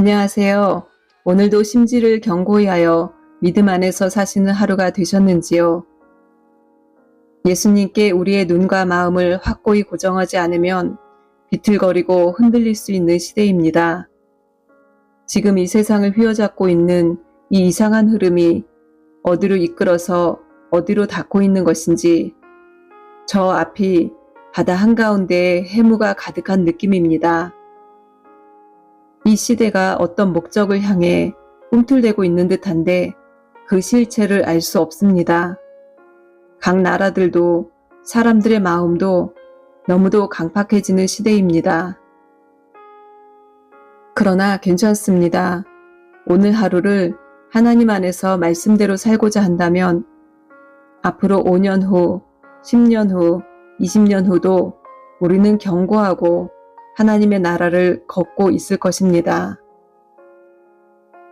안녕하세요. 오늘도 심지를 견고히 하여 믿음 안에서 사시는 하루가 되셨는지요? 예수님께 우리의 눈과 마음을 확고히 고정하지 않으면 비틀거리고 흔들릴 수 있는 시대입니다. 지금 이 세상을 휘어잡고 있는 이 이상한 흐름이 어디로 이끌어서 어디로 닿고 있는 것인지 저 앞이 바다 한가운데에 해무가 가득한 느낌입니다. 이 시대가 어떤 목적을 향해 꿈틀대고 있는 듯한데 그 실체를 알 수 없습니다. 각 나라들도 사람들의 마음도 너무도 강팍해지는 시대입니다. 그러나 괜찮습니다. 오늘 하루를 하나님 안에서 말씀대로 살고자 한다면 앞으로 5년 후, 10년 후, 20년 후도 우리는 견고하고 하나님의 나라를 걷고 있을 것입니다.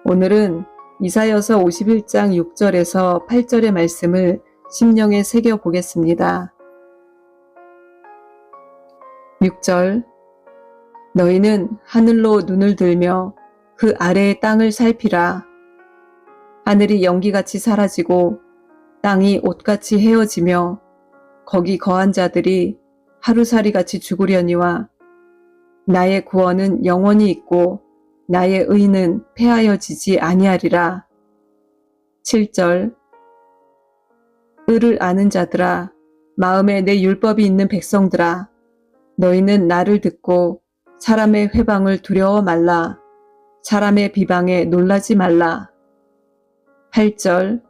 오늘은 이사야서 51장 6절에서 8절의 말씀을 심령에 새겨 보겠습니다. 6절 너희는 하늘로 눈을 들며 그 아래의 땅을 살피라. 하늘이 연기같이 사라지고 땅이 옷같이 헤어지며 거기 거한 자들이 하루살이같이 죽으려니와 나의 구원은 영원히 있고 나의 의는 패하여지지 아니하리라. 7절 의를 아는 자들아, 마음에 내 율법이 있는 백성들아, 너희는 나를 듣고 사람의 회방을 두려워 말라. 사람의 비방에 놀라지 말라. 8절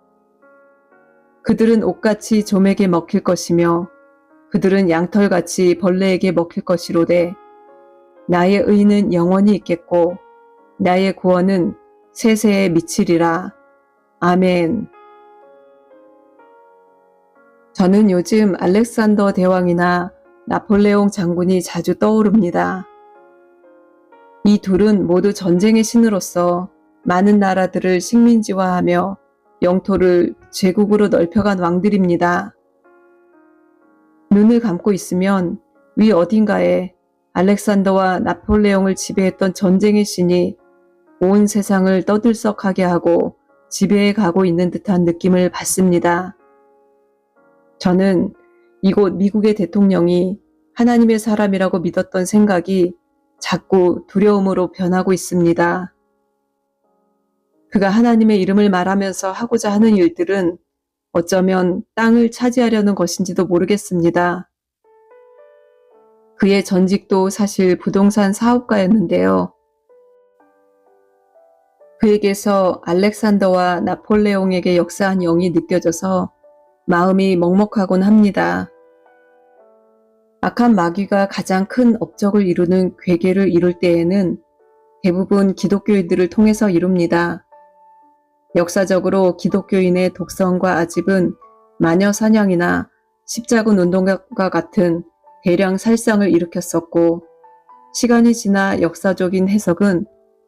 그들은 옷같이 좀에게 먹힐 것이며 그들은 양털같이 벌레에게 먹힐 것이로되 나의 의는 영원히 있겠고 나의 구원은 세세에 미치리라. 아멘. 저는 요즘 알렉산더 대왕이나 나폴레옹 장군이 자주 떠오릅니다. 이 둘은 모두 전쟁의 신으로서 많은 나라들을 식민지화하며 영토를 제국으로 넓혀간 왕들입니다. 눈을 감고 있으면 위 어딘가에 알렉산더와 나폴레옹을 지배했던 전쟁의 신이 온 세상을 떠들썩하게 하고 지배해 가고 있는 듯한 느낌을 받습니다. 저는 이곳 미국의 대통령이 하나님의 사람이라고 믿었던 생각이 자꾸 두려움으로 변하고 있습니다. 그가 하나님의 이름을 말하면서 하고자 하는 일들은 어쩌면 땅을 차지하려는 것인지도 모르겠습니다. 그의 전직도 사실 부동산 사업가였는데요. 그에게서 알렉산더와 나폴레옹에게 역사한 영이 느껴져서 마음이 먹먹하곤 합니다. 악한 마귀가 가장 큰 업적을 이루는 괴계를 이룰 때에는 대부분 기독교인들을 통해서 이룹니다. 역사적으로 기독교인의 독선과 아집은 마녀 사냥이나 십자군 운동과 같은 대량 살상을 일으켰었고 시간이 지나 역사적인 해석은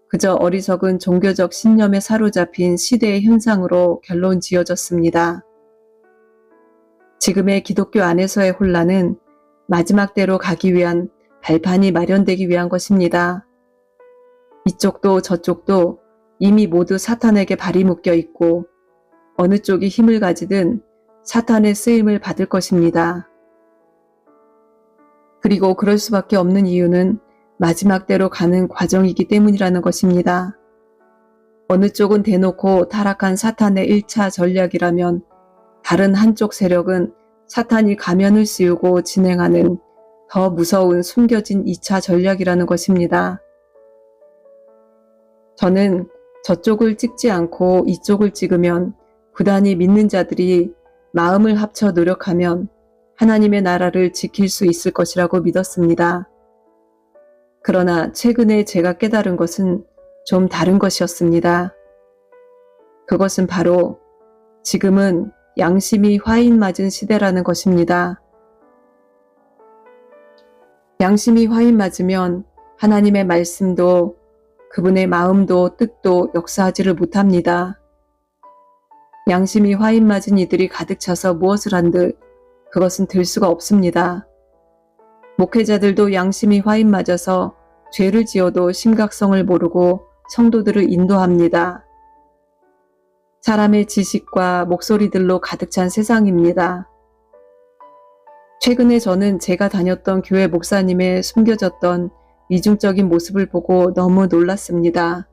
그저 어리석은 종교적 신념에 사로잡힌 시대의 현상으로 결론 지어졌습니다. 지금의 기독교 안에서의 혼란은 마지막 때로 가기 위한 발판이 마련되기 위한 것입니다. 이쪽도 저쪽도 이미 모두 사탄에게 발이 묶여 있고 어느 쪽이 힘을 가지든 사탄의 쓰임을 받을 것입니다. 그리고 그럴 수밖에 없는 이유는 마지막 때로 가는 과정이기 때문이라는 것입니다. 어느 쪽은 대놓고 타락한 사탄의 1차 전략이라면 다른 한쪽 세력은 사탄이 가면을 씌우고 진행하는 더 무서운 숨겨진 2차 전략이라는 것입니다. 저는 저쪽을 찍지 않고 이쪽을 찍으면 부단히 믿는 자들이 마음을 합쳐 노력하면 하나님의 나라를 지킬 수 있을 것이라고 믿었습니다. 그러나 최근에 제가 깨달은 것은 좀 다른 것이었습니다. 그것은 바로 지금은 양심이 화인 맞은 시대라는 것입니다. 양심이 화인 맞으면 하나님의 말씀도 그분의 마음도 뜻도 역사하지를 못합니다. 양심이 화인 맞은 이들이 가득 차서 무엇을 한들 그것은 될 수가 없습니다. 목회자들도 양심이 화인 맞아서 죄를 지어도 심각성을 모르고 성도들을 인도합니다. 사람의 지식과 목소리들로 가득 찬 세상입니다. 최근에 저는 제가 다녔던 교회 목사님의 숨겨졌던 이중적인 모습을 보고 너무 놀랐습니다.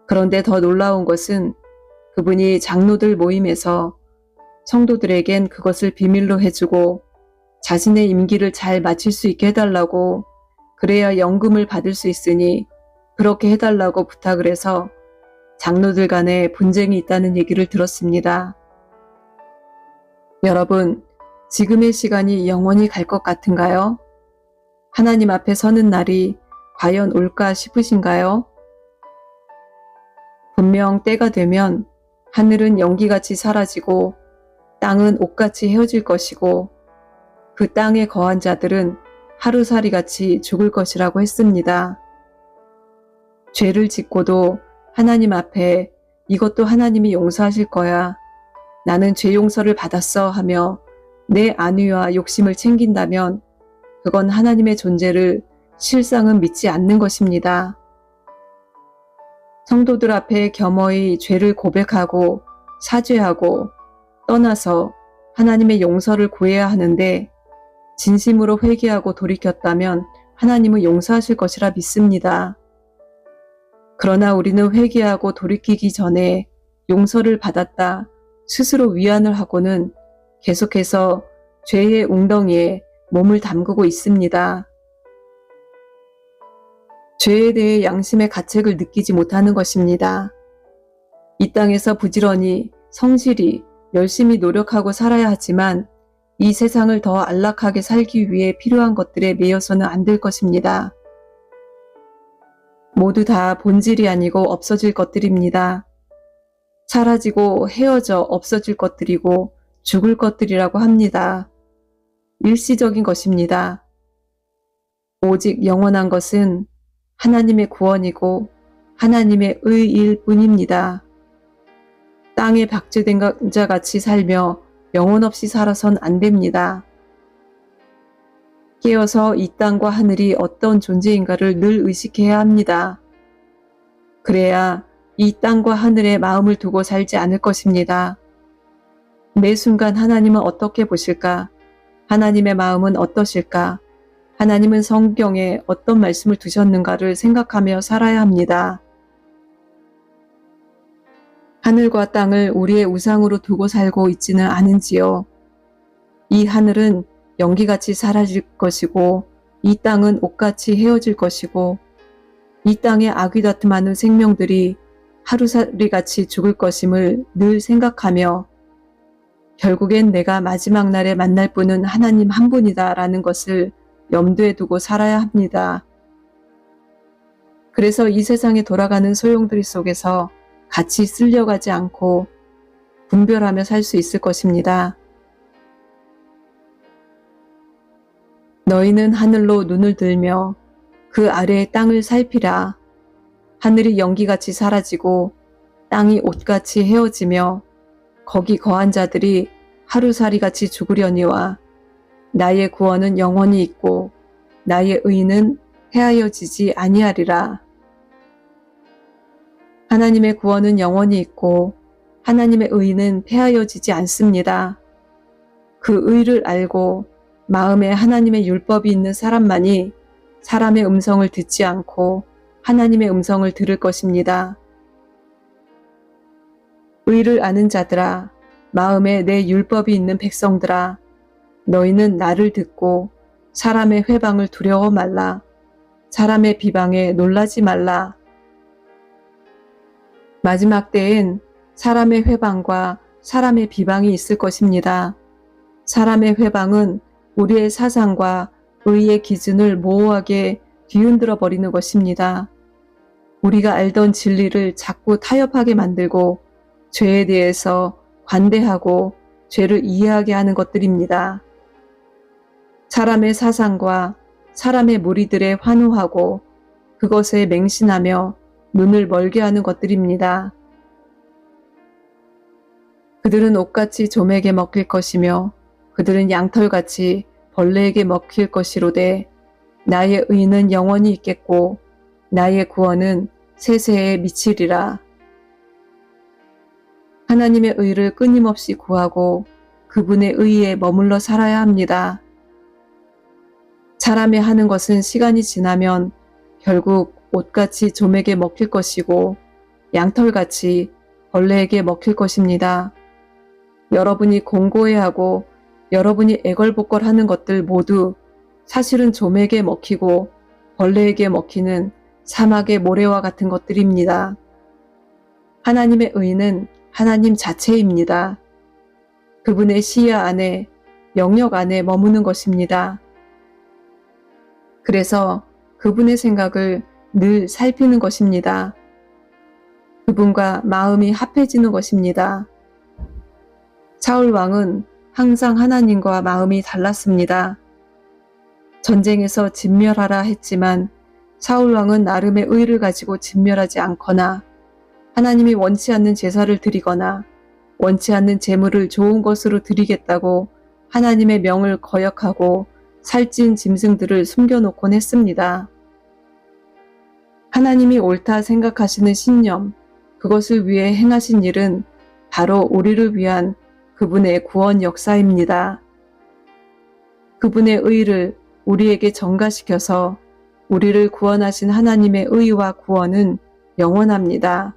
그런데 더 놀라운 것은 그분이 장로들 모임에서 성도들에겐 그것을 비밀로 해주고 자신의 임기를 잘 마칠 수 있게 해달라고, 그래야 연금을 받을 수 있으니 그렇게 해달라고 부탁을 해서 장로들 간에 분쟁이 있다는 얘기를 들었습니다. 여러분, 지금의 시간이 영원히 갈 것 같은가요? 하나님 앞에 서는 날이 과연 올까 싶으신가요? 분명 때가 되면 하늘은 연기같이 사라지고 땅은 옷같이 헤어질 것이고 그 땅에 거한 자들은 하루살이같이 죽을 것이라고 했습니다. 죄를 짓고도 하나님 앞에 이것도 하나님이 용서하실 거야, 나는 죄 용서를 받았어 하며 내 안위와 욕심을 챙긴다면 그건 하나님의 존재를 실상은 믿지 않는 것입니다. 성도들 앞에 겸허히 죄를 고백하고 사죄하고 떠나서 하나님의 용서를 구해야 하는데 진심으로 회개하고 돌이켰다면 하나님은 용서하실 것이라 믿습니다. 그러나 우리는 회개하고 돌이키기 전에 용서를 받았다 스스로 위안을 하고는 계속해서 죄의 웅덩이에 몸을 담그고 있습니다. 죄에 대해 양심의 가책을 느끼지 못하는 것입니다. 이 땅에서 부지런히 성실히 열심히 노력하고 살아야 하지만 이 세상을 더 안락하게 살기 위해 필요한 것들에 매여서는 안 될 것입니다. 모두 다 본질이 아니고 없어질 것들입니다. 사라지고 헤어져 없어질 것들이고 죽을 것들이라고 합니다. 일시적인 것입니다. 오직 영원한 것은 하나님의 구원이고 하나님의 의일 뿐입니다. 땅에 박제된 자같이 살며 영혼 없이 살아선 안 됩니다. 깨어서 이 땅과 하늘이 어떤 존재인가를 늘 의식해야 합니다. 그래야 이 땅과 하늘에 마음을 두고 살지 않을 것입니다. 매 순간 하나님은 어떻게 보실까? 하나님의 마음은 어떠실까? 하나님은 성경에 어떤 말씀을 두셨는가를 생각하며 살아야 합니다. 하늘과 땅을 우리의 우상으로 두고 살고 있지는 않은지요. 이 하늘은 연기같이 사라질 것이고 이 땅은 옷같이 헤어질 것이고 이 땅에 아귀다툼하는 생명들이 하루살이같이 죽을 것임을 늘 생각하며 결국엔 내가 마지막 날에 만날 분은 하나님 한 분이다 라는 것을 염두에 두고 살아야 합니다. 그래서 이 세상에 돌아가는 소용돌이 속에서 같이 쓸려가지 않고 분별하며 살 수 있을 것입니다. 너희는 하늘로 눈을 들며 그 아래의 땅을 살피라. 하늘이 연기같이 사라지고 땅이 옷같이 헤어지며 거기 거한 자들이 하루살이같이 죽으려니와 나의 구원은 영원히 있고 나의 의는 해하여지지 아니하리라. 하나님의 구원은 영원히 있고 하나님의 의는 폐하여지지 않습니다. 그 의를 알고 마음에 하나님의 율법이 있는 사람만이 사람의 음성을 듣지 않고 하나님의 음성을 들을 것입니다. 의를 아는 자들아, 마음에 내 율법이 있는 백성들아, 너희는 나를 듣고 사람의 회방을 두려워 말라. 사람의 비방에 놀라지 말라. 마지막 때엔 사람의 회방과 사람의 비방이 있을 것입니다. 사람의 회방은 우리의 사상과 의의 기준을 모호하게 뒤흔들어 버리는 것입니다. 우리가 알던 진리를 자꾸 타협하게 만들고 죄에 대해서 관대하고 죄를 이해하게 하는 것들입니다. 사람의 사상과 사람의 무리들에 환호하고 그것에 맹신하며 눈을 멀게 하는 것들입니다. 그들은 옷같이 좀에게 먹힐 것이며 그들은 양털같이 벌레에게 먹힐 것이로되 나의 의는 영원히 있겠고 나의 구원은 세세에 미치리라. 하나님의 의를 끊임없이 구하고 그분의 의에 머물러 살아야 합니다. 사람이 하는 것은 시간이 지나면 결국 옷같이 좀에게 먹힐 것이고 양털같이 벌레에게 먹힐 것입니다. 여러분이 공고해하고 여러분이 애걸복걸하는 것들 모두 사실은 좀에게 먹히고 벌레에게 먹히는 사막의 모래와 같은 것들입니다. 하나님의 의는 하나님 자체입니다. 그분의 시야 안에, 영역 안에 머무는 것입니다. 그래서 그분의 생각을 늘 살피는 것입니다. 그분과 마음이 합해지는 것입니다. 사울 왕은 항상 하나님과 마음이 달랐습니다. 전쟁에서 진멸하라 했지만 사울 왕은 나름의 의를 가지고 진멸하지 않거나 하나님이 원치 않는 제사를 드리거나 원치 않는 제물을 좋은 것으로 드리겠다고 하나님의 명을 거역하고 살찐 짐승들을 숨겨놓곤 했습니다. 하나님이 옳다 생각하시는 신념, 그것을 위해 행하신 일은 바로 우리를 위한 그분의 구원 역사입니다. 그분의 의를 우리에게 전가시켜서 우리를 구원하신 하나님의 의와 구원은 영원합니다.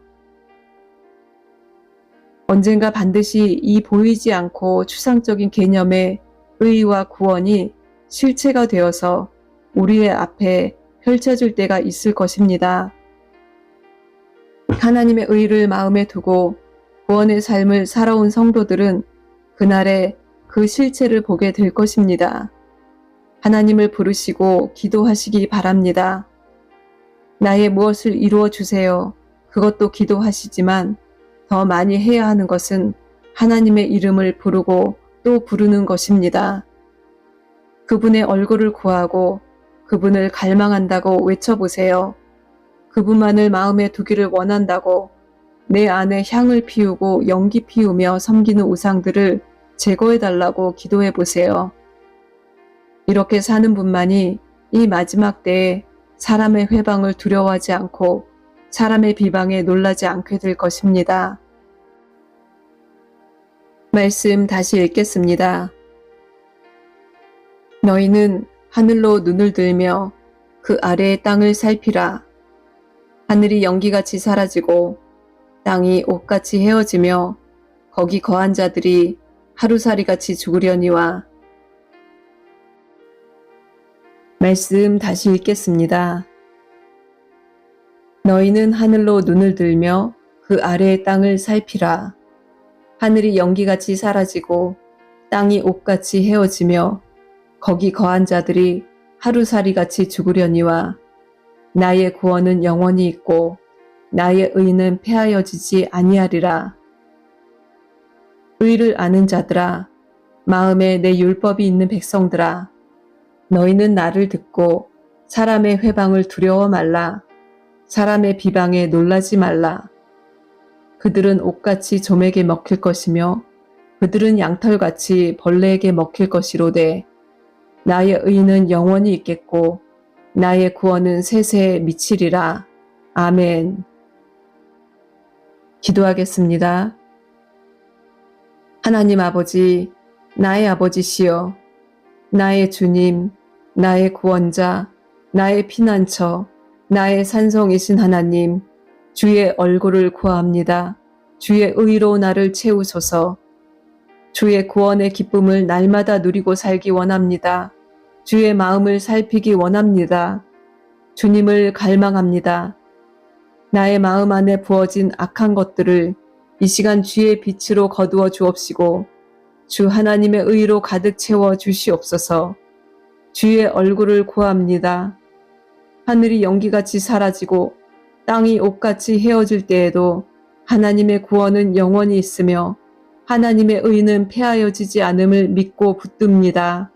언젠가 반드시 이 보이지 않고 추상적인 개념의 의와 구원이 실체가 되어서 우리의 앞에 펼쳐질 때가 있을 것입니다. 하나님의 의를 마음에 두고 구원의 삶을 살아온 성도들은 그날에 그 실체를 보게 될 것입니다. 하나님을 부르시고 기도하시기 바랍니다. 나의 무엇을 이루어 주세요. 그것도 기도하시지만 더 많이 해야 하는 것은 하나님의 이름을 부르고 또 부르는 것입니다. 그분의 얼굴을 구하고 그분을 갈망한다고 외쳐보세요. 그분만을 마음에 두기를 원한다고 내 안에 향을 피우고 연기 피우며 섬기는 우상들을 제거해달라고 기도해보세요. 이렇게 사는 분만이 이 마지막 때에 사람의 회방을 두려워하지 않고 사람의 비방에 놀라지 않게 될 것입니다. 말씀 다시 읽겠습니다. 너희는 하늘로 눈을 들며 그 아래의 땅을 살피라. 하늘이 연기같이 사라지고 땅이 옷같이 헤어지며 거기 거한 자들이 하루살이같이 죽으려니와. 말씀 다시 읽겠습니다. 너희는 하늘로 눈을 들며 그 아래의 땅을 살피라. 하늘이 연기같이 사라지고 땅이 옷같이 헤어지며 거기 거한 자들이 하루살이같이 죽으려니와. 나의 구원은 영원히 있고 나의 의는 폐하여지지 아니하리라. 의를 아는 자들아, 마음에 내 율법이 있는 백성들아, 너희는 나를 듣고 사람의 회방을 두려워 말라. 사람의 비방에 놀라지 말라. 그들은 옷같이 좀에게 먹힐 것이며 그들은 양털같이 벌레에게 먹힐 것이로되 나의 의는 영원히 있겠고 나의 구원은 세세에 미치리라. 아멘. 기도하겠습니다. 하나님 아버지, 나의 아버지시여, 나의 주님, 나의 구원자, 나의 피난처, 나의 산성이신 하나님, 주의 얼굴을 구합니다. 주의 의로 나를 채우소서. 주의 구원의 기쁨을 날마다 누리고 살기 원합니다. 주의 마음을 살피기 원합니다. 주님을 갈망합니다. 나의 마음 안에 부어진 악한 것들을 이 시간 주의 빛으로 거두어 주옵시고 주 하나님의 의로 가득 채워 주시옵소서. 주의 얼굴을 구합니다. 하늘이 연기같이 사라지고 땅이 옷같이 헤어질 때에도 하나님의 구원은 영원히 있으며 하나님의 의는 폐하여지지 않음을 믿고 붙듭니다.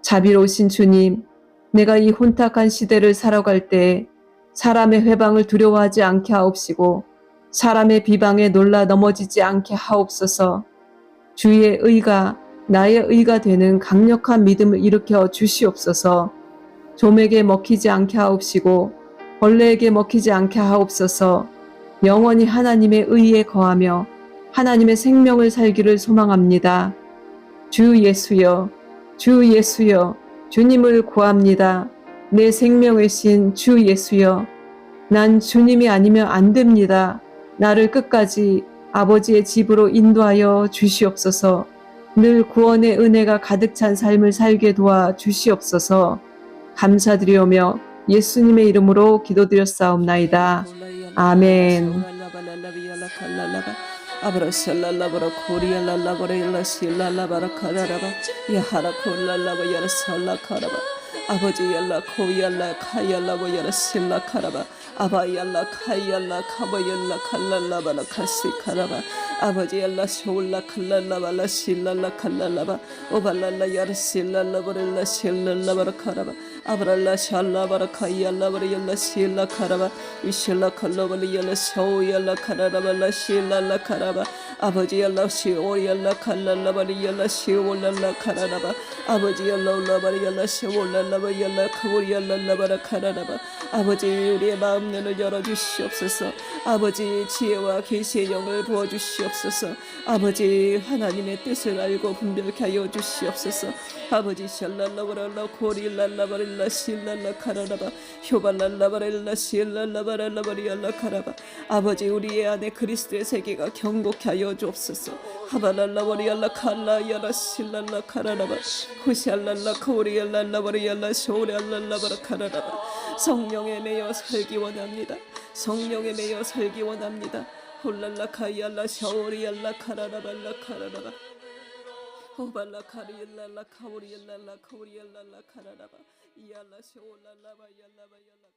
자비로우신 주님, 내가 이 혼탁한 시대를 살아갈 때에 사람의 회방을 두려워하지 않게 하옵시고 사람의 비방에 놀라 넘어지지 않게 하옵소서. 주의 의가 나의 의가 되는 강력한 믿음을 일으켜 주시옵소서. 좀에게 먹히지 않게 하옵시고 벌레에게 먹히지 않게 하옵소서. 영원히 하나님의 의에 거하며 하나님의 생명을 살기를 소망합니다. 주 예수여, 주 예수여, 주님을 구합니다. 내 생명의 신 주 예수여, 난 주님이 아니면 안 됩니다. 나를 끝까지 아버지의 집으로 인도하여 주시옵소서. 늘 구원의 은혜가 가득 찬 삶을 살게 도와 주시옵소서. 감사드리오며 예수님의 이름으로 기도드렸사옵나이다. 아멘. 아브라샬랄라바라 코리알랄라바라 일라실랄라바라 카라라바 야하라콜랄라바 야라살라카라바 아버지 ял라 코얄라 카얄라바 야라실라카라바 아바얄라 카얄라 카바얄라 칼랄라바라 카시카라바 아버지 ял라 쇼울라 칼랄라발라 실랄라 칼랄라바 오발랄라 야라실랄라바라 실랄라바라 카라바 아브랄라 샬라바라 카얄라바라 ял라 실라카라바 이실라 칼라발리 ял라 쇼얄라 카라라발라 실랄라 카라바 아버지 ял라 시오얄라 칼랄라바리 ял라 시올랄라 카라라바 아버지 ял라 올라바리 ял라 시올랄라바 ял라 카보리얄랄라바라 카라라바 아버지 우리의 마음 눈을 열어주시옵소서. 아버지 지혜와 계시의 영을 부어주시옵소서. 아버지 하나님의 뜻을 알고 분별케 하여 주시옵소서. 아버지 샬랄라바랄라 코릴랄라바릴라 실랄라 카라라바 효발랄라바릴라 실랄라바랄라바리알라 카라바 아버지 우리의 안에 그리스도의 세계가 경고케 하여 주옵소서. 하발랄라바리알라 칼라야라 실랄라 카라라바 후샬랄라 코리알랄라바리알라 쇼랄랄라바라 카라라바 성령에 매여 살기 원합니다. 성령에 매여 살기 원합니다. 홀랄라 카이알라 샤오리알라 카라라발라 카라라바 호발라 카리알라 카오리알라 카오리알라 카라라바 이알라 샤올랄라바 얄라바 얄라